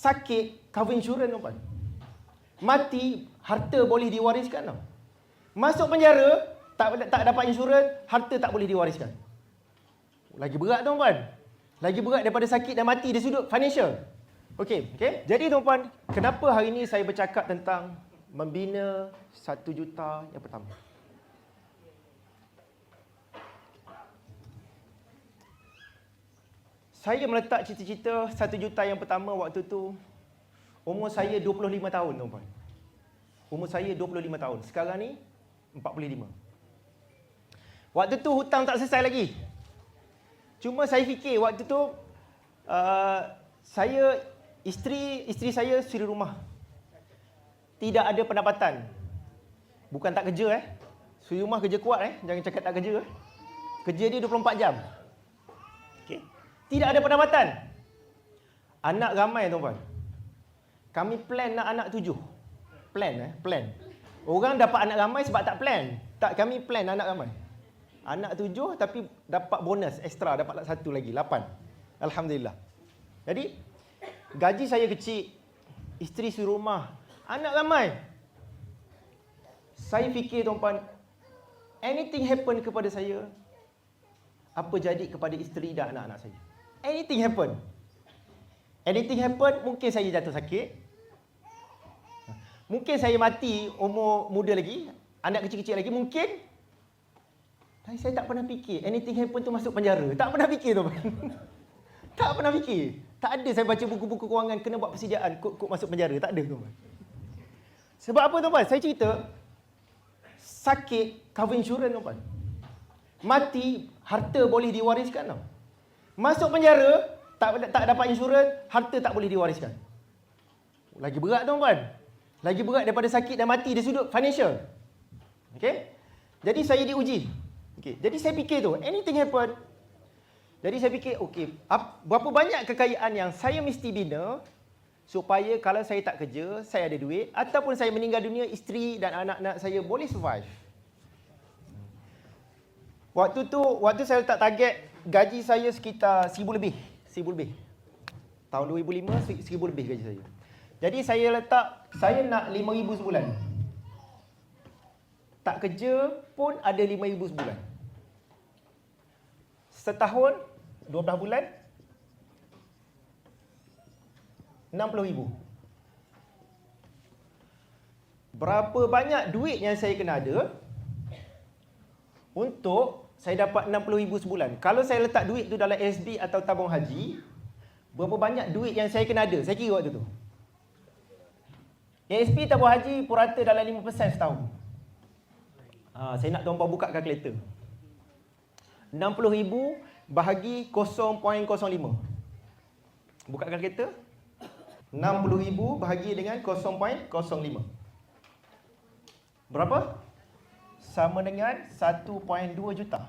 sakit, cover insurans tuan-tuan. Mati, harta boleh diwariskan tau. Masuk penjara, tak dapat insurans, harta tak boleh diwariskan. Lagi berat tuan-tuan. Lagi berat daripada sakit dan mati dari sudut financial. Okey. Jadi tuan-tuan, kenapa hari ini saya bercakap tentang membina 1 juta yang pertama? Saya meletak cita-cita 1 juta yang pertama waktu tu, umur saya 25 tahun tuan-tuan. Umur saya 25 tahun. Sekarang ni 45. Waktu tu hutang tak selesai lagi. Cuma saya fikir waktu tu isteri saya suri rumah. Tidak ada pendapatan. Bukan tak kerja Suri rumah kerja kuat jangan cakap tak kerja Kerja dia 24 jam. Okey. Tidak ada pendapatan. Anak ramai tuan-tuan. Kami plan nak anak 7. Plan. Orang dapat anak ramai sebab tak plan. Tak, kami plan anak ramai. Anak 7 tapi dapat bonus ekstra, dapat 1 lagi, 8. Alhamdulillah. Jadi, gaji saya kecil, isteri suri rumah, anak ramai. Saya fikir tuan-tuan, anything happen kepada saya, apa jadi kepada isteri dan anak-anak saya? Anything happen. Mungkin saya jatuh sakit. Mungkin saya mati umur muda lagi, anak kecil-kecil lagi, mungkin. Tapi saya tak pernah fikir, anything happen tu masuk penjara. Tak pernah fikir tuan-tuan. Tak pernah fikir. Tak ada saya baca buku-buku kewangan, kena buat persediaan, kod masuk penjara. Tak ada tuan-tuan. Sebab apa tuan-tuan? Saya cerita, sakit, cover insurans tuan-tuan. Mati, harta boleh diwariskan tau. Masuk penjara, tak dapat insurans, harta tak boleh diwariskan. Lagi berat tuan-tuan. Lagi berat daripada sakit dan mati dari sudut financial. Okey? Jadi saya diuji. Okey. Jadi saya fikir tu, anything happen. Jadi saya fikir, okey, berapa banyak kekayaan yang saya mesti bina supaya kalau saya tak kerja, saya ada duit, ataupun saya meninggal dunia, isteri dan anak-anak saya boleh survive. Waktu saya letak target, gaji saya sekitar 1,000 lebih. 1,000 lebih. Tahun 2005, 1,000 lebih gaji saya. Jadi saya letak, saya nak 5,000 sebulan. Tak kerja pun ada 5,000 sebulan. Setahun, 12 bulan, 60,000. Berapa banyak duit yang saya kena ada untuk saya dapat 60,000 sebulan? Kalau saya letak duit tu dalam SB atau tabung haji, berapa banyak duit yang saya kena ada? Saya kira waktu tu. SB tabung haji purata dalam 5% setahun. Saya nak tuan-tuan buka kalkulator. 60,000 bahagi 0.05. Buka kalkulator. 60,000 bahagi dengan 0.05. Berapa? Sama dengan 1.2 juta.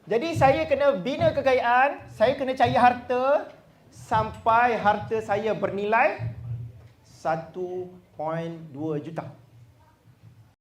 Jadi saya kena bina kekayaan, saya kena cari harta sampai harta saya bernilai 1.2 juta.